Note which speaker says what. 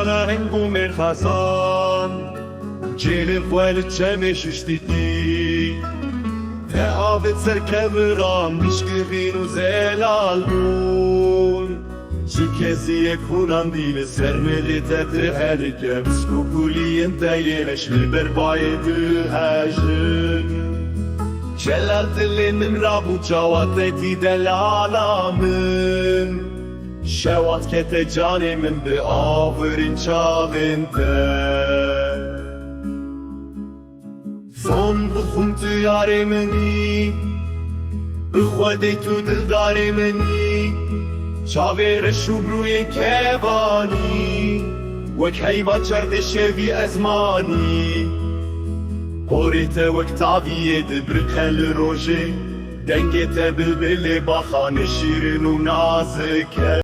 Speaker 1: Jana hengum mer khazan Jelen fuel chemesh shtiti Te avet serkeveram Nishkevin u zelalun Shikezi e kunan dile Sermelit e të herkem Skukulien të jenesh Liber baje të hajën Qelal të limin rabu Qawat e ti delalamën Shewat kete gjanimin Dhe avërin qavin të Thonë bëthun të jare më një Bëhua dhe të dërdare më një Qavere shubrujen kevani Wek hejba qërde shevi ezmani Porite wek taviye dhe brëkhen lë roje Denge te bilbile bakhane shirin u nazike